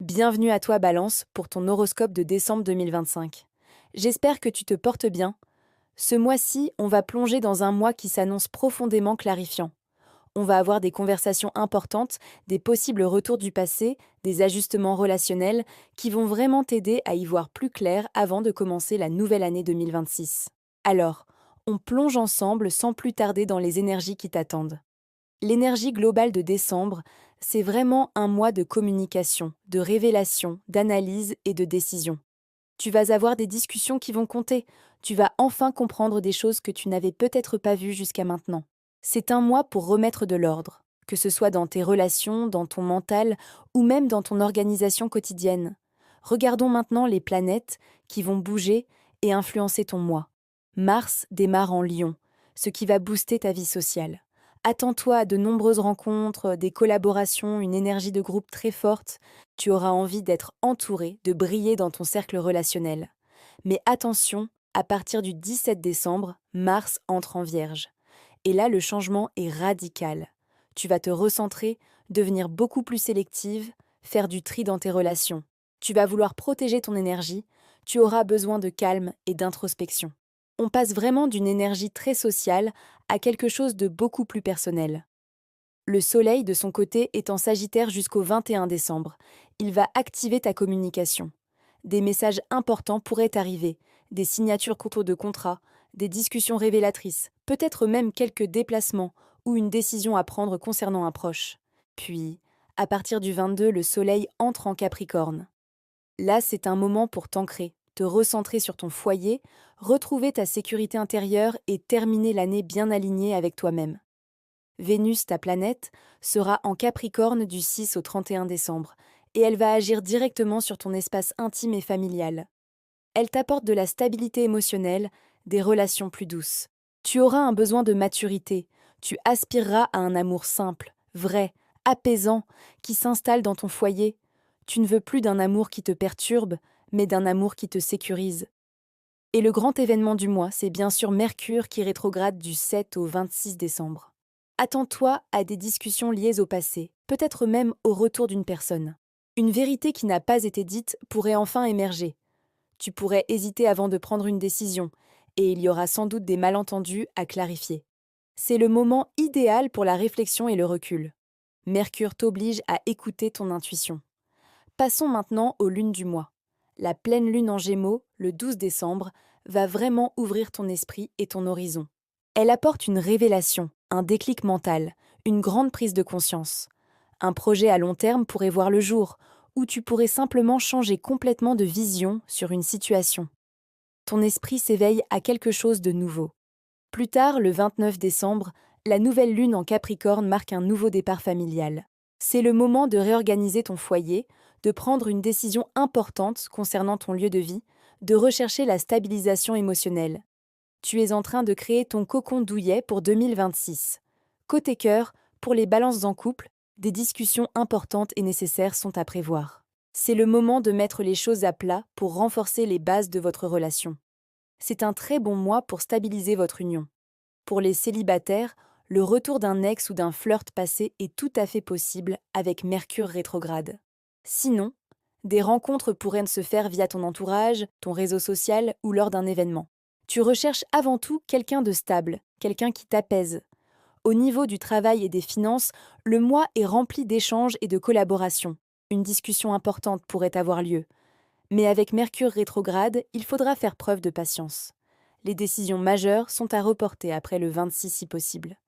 Bienvenue à toi Balance pour ton horoscope de décembre 2025. J'espère que tu te portes bien. Ce mois-ci, on va plonger dans un mois qui s'annonce profondément clarifiant. On va avoir des conversations importantes, des possibles retours du passé, des ajustements relationnels qui vont vraiment t'aider à y voir plus clair avant de commencer la nouvelle année 2026. Alors, on plonge ensemble sans plus tarder dans les énergies qui t'attendent. L'énergie globale de décembre, c'est vraiment un mois de communication, de révélation, d'analyse et de décision. Tu vas avoir des discussions qui vont compter. Tu vas enfin comprendre des choses que tu n'avais peut-être pas vues jusqu'à maintenant. C'est un mois pour remettre de l'ordre, que ce soit dans tes relations, dans ton mental ou même dans ton organisation quotidienne. Regardons maintenant les planètes qui vont bouger et influencer ton mois. Mars démarre en Lion, ce qui va booster ta vie sociale. Attends-toi à de nombreuses rencontres, des collaborations, une énergie de groupe très forte. Tu auras envie d'être entouré, de briller dans ton cercle relationnel. Mais attention, à partir du 17 décembre, Mars entre en Vierge. Et là, le changement est radical. Tu vas te recentrer, devenir beaucoup plus sélective, faire du tri dans tes relations. Tu vas vouloir protéger ton énergie, tu auras besoin de calme et d'introspection. On passe vraiment d'une énergie très sociale à quelque chose de beaucoup plus personnel. Le Soleil, de son côté, est en Sagittaire jusqu'au 21 décembre. Il va activer ta communication. Des messages importants pourraient arriver, des signatures de contrats, des discussions révélatrices, peut-être même quelques déplacements ou une décision à prendre concernant un proche. Puis, à partir du 22, le Soleil entre en Capricorne. Là, c'est un moment pour t'ancrer, te recentrer sur ton foyer, retrouver ta sécurité intérieure et terminer l'année bien alignée avec toi-même. Vénus, ta planète, sera en Capricorne du 6 au 31 décembre, et elle va agir directement sur ton espace intime et familial. Elle t'apporte de la stabilité émotionnelle, des relations plus douces. Tu auras un besoin de maturité, tu aspireras à un amour simple, vrai, apaisant, qui s'installe dans ton foyer. Tu ne veux plus d'un amour qui te perturbe, mais d'un amour qui te sécurise. Et le grand événement du mois, c'est bien sûr Mercure qui rétrograde du 7 au 26 décembre. Attends-toi à des discussions liées au passé, peut-être même au retour d'une personne. Une vérité qui n'a pas été dite pourrait enfin émerger. Tu pourrais hésiter avant de prendre une décision, et il y aura sans doute des malentendus à clarifier. C'est le moment idéal pour la réflexion et le recul. Mercure t'oblige à écouter ton intuition. Passons maintenant aux lunes du mois. La pleine lune en Gémeaux, le 12 décembre, va vraiment ouvrir ton esprit et ton horizon. Elle apporte une révélation, un déclic mental, une grande prise de conscience. Un projet à long terme pourrait voir le jour, ou tu pourrais simplement changer complètement de vision sur une situation. Ton esprit s'éveille à quelque chose de nouveau. Plus tard, le 29 décembre, la nouvelle lune en Capricorne marque un nouveau départ familial. C'est le moment de réorganiser ton foyer, de prendre une décision importante concernant ton lieu de vie, de rechercher la stabilisation émotionnelle. Tu es en train de créer ton cocon douillet pour 2026. Côté cœur, pour les balances en couple, des discussions importantes et nécessaires sont à prévoir. C'est le moment de mettre les choses à plat pour renforcer les bases de votre relation. C'est un très bon mois pour stabiliser votre union. Pour les célibataires, le retour d'un ex ou d'un flirt passé est tout à fait possible avec Mercure rétrograde. Sinon, des rencontres pourraient se faire via ton entourage, ton réseau social ou lors d'un événement. Tu recherches avant tout quelqu'un de stable, quelqu'un qui t'apaise. Au niveau du travail et des finances, le mois est rempli d'échanges et de collaborations. Une discussion importante pourrait avoir lieu. Mais avec Mercure rétrograde, il faudra faire preuve de patience. Les décisions majeures sont à reporter après le 26 si possible.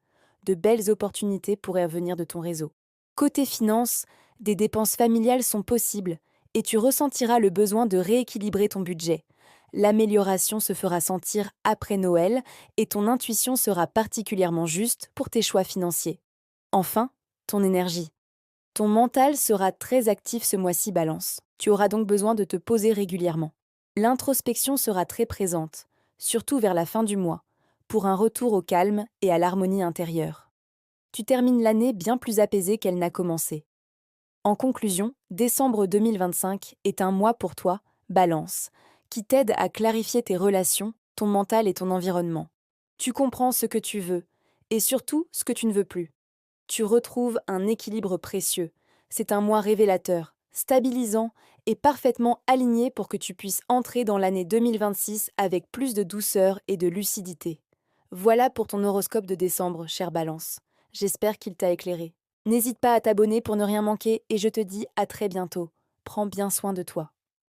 De belles opportunités pourraient venir de ton réseau. Côté finances, des dépenses familiales sont possibles et tu ressentiras le besoin de rééquilibrer ton budget. L'amélioration se fera sentir après Noël et ton intuition sera particulièrement juste pour tes choix financiers. Enfin, ton énergie. Ton mental sera très actif ce mois-ci, Balance. Tu auras donc besoin de te poser régulièrement. L'introspection sera très présente, surtout vers la fin du mois, pour un retour au calme et à l'harmonie intérieure. Tu termines l'année bien plus apaisée qu'elle n'a commencé. En conclusion, décembre 2025 est un mois pour toi, Balance, qui t'aide à clarifier tes relations, ton mental et ton environnement. Tu comprends ce que tu veux, et surtout ce que tu ne veux plus. Tu retrouves un équilibre précieux. C'est un mois révélateur. stabilisant et parfaitement aligné pour que tu puisses entrer dans l'année 2026 avec plus de douceur et de lucidité. Voilà pour ton horoscope de décembre, chère Balance. J'espère qu'il t'a éclairé. N'hésite pas à t'abonner pour ne rien manquer et je te dis à très bientôt. Prends bien soin de toi.